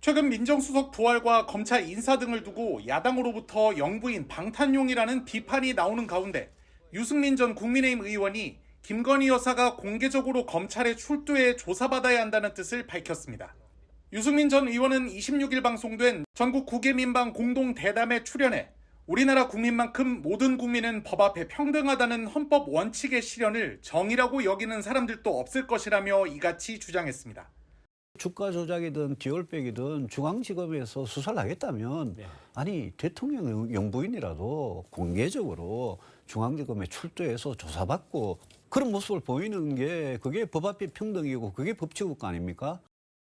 최근 민정수석 부활과 검찰 인사 등을 두고 야당으로부터 영부인 방탄용이라는 비판이 나오는 가운데 유승민 전 국민의힘 의원이 김건희 여사가 공개적으로 검찰에 출두해 조사받아야 한다는 뜻을 밝혔습니다. 유승민 전 의원은 26일 방송된 전국 국외민방 공동 대담에 출연해 우리나라 국민만큼 모든 국민은 법 앞에 평등하다는 헌법 원칙의 실현을 정의라고 여기는 사람들도 없을 것이라며 이같이 주장했습니다. 주가 조작이든 디올백이든 중앙지검에서 수사를 하겠다면 아니 대통령 영부인이라도 공개적으로 중앙지검에 출두해서 조사받고 그런 모습을 보이는 게 그게 법 앞에 평등이고 그게 법치국 아닙니까?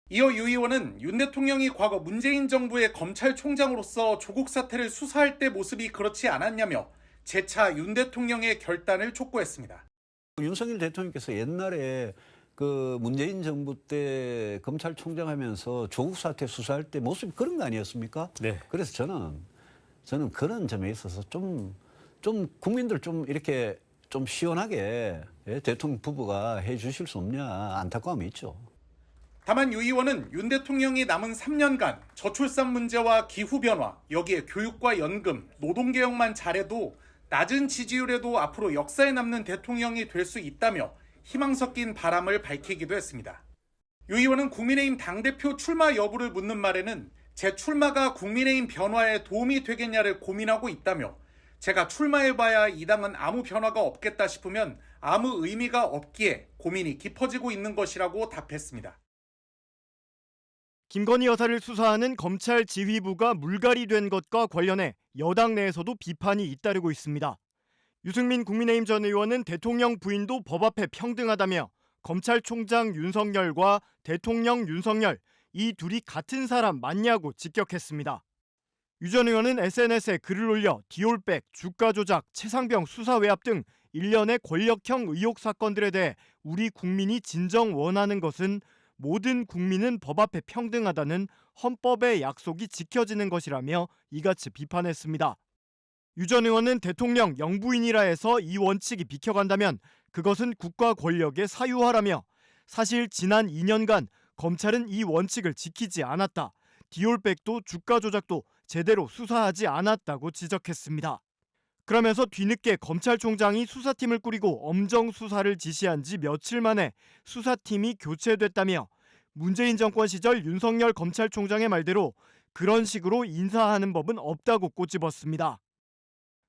이어 유 의원은 윤 대통령이 과거 문재인 정부의 검찰총장으로서 조국 사태를 수사할 때 모습이 그렇지 않았냐며 재차 윤 대통령의 결단을 촉구했습니다. 윤석열 대통령께서 옛날에 그 문재인 정부 때 검찰총장 하면서 조국 사태 수사할 때 모습이 그런 거 아니었습니까? 네. 그래서 저는 그런 점에 있어서 좀 국민들 좀 이렇게 좀 시원하게 대통령 부부가 해 주실 수 없냐 안타까움이 있죠. 다만 유 의원은 윤 대통령이 남은 3년간 저출산 문제와 기후변화, 여기에 교육과 연금, 노동개혁만 잘해도 낮은 지지율에도 앞으로 역사에 남는 대통령이 될 수 있다며 희망 섞인 바람을 밝히기도 했습니다. 유 의원은 국민의힘 당대표 출마 여부를 묻는 말에는 제 출마가 국민의힘 변화에 도움이 되겠냐를 고민하고 있다며 제가 출마해봐야 이 당은 아무 변화가 없겠다 싶으면 아무 의미가 없기에 고민이 깊어지고 있는 것이라고 답했습니다. 김건희 여사를 수사하는 검찰 지휘부가 물갈이된 것과 관련해 여당 내에서도 비판이 잇따르고 있습니다. 유승민 국민의힘 전 의원은 대통령 부인도 법 앞에 평등하다며 검찰총장 윤석열과 대통령 윤석열 이 둘이 같은 사람 맞냐고 직격했습니다. 유 전 의원은 SNS에 글을 올려 디올백, 주가 조작, 최상병 수사 외압 등 일련의 권력형 의혹 사건들에 대해 우리 국민이 진정 원하는 것은 모든 국민은 법 앞에 평등하다는 헌법의 약속이 지켜지는 것이라며 이같이 비판했습니다. 유 전 의원은 대통령 영부인이라 해서 이 원칙이 비켜간다면 그것은 국가 권력의 사유화라며 사실 지난 2년간 검찰은 이 원칙을 지키지 않았다. 디올백도 주가 조작도 제대로 수사하지 않았다고 지적했습니다. 그러면서 뒤늦게 검찰총장이 수사팀을 꾸리고 엄정 수사를 지시한 지 며칠 만에 수사팀이 교체됐다며 문재인 정권 시절 윤석열 검찰총장의 말대로 그런 식으로 인사하는 법은 없다고 꼬집었습니다.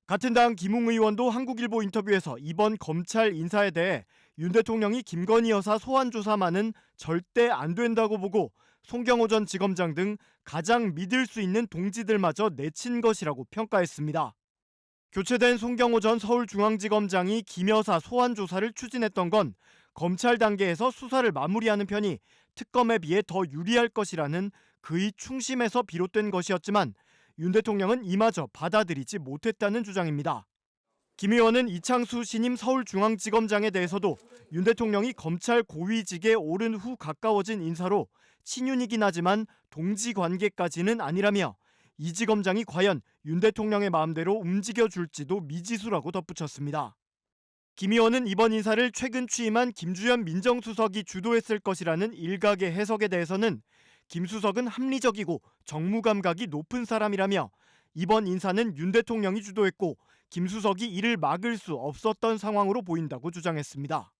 같은 당 김웅 의원도 한국일보 인터뷰에서 이번 검찰 인사에 대해 윤 대통령이 김건희 여사 소환 조사만은 절대 안 된다고 보고 송경호 전 지검장 등 가장 믿을 수 있는 동지들마저 내친 것이라고 평가했습니다. 교체된 송경호 전 서울중앙지검장이 김 여사 소환 조사를 추진했던 건 검찰 단계에서 수사를 마무리하는 편이 특검에 비해 더 유리할 것이라는 그의 충심에서 비롯된 것이었지만 윤 대통령은 이마저 받아들이지 못했다는 주장입니다. 김 의원은 이창수 신임 서울중앙지검장에 대해서도 윤 대통령이 검찰 고위직에 오른 후 가까워진 인사로 친윤이긴 하지만 동지관계까지는 아니라며 이 지검장이 과연 윤 대통령의 마음대로 움직여줄지도 미지수라고 덧붙였습니다. 김 의원은 이번 인사를 최근 취임한 김주현 민정수석이 주도했을 것이라는 일각의 해석에 대해서는 김 수석은 합리적이고 정무 감각이 높은 사람이라며 이번 인사는 윤 대통령이 주도했고 김 수석이 이를 막을 수 없었던 상황으로 보인다고 주장했습니다.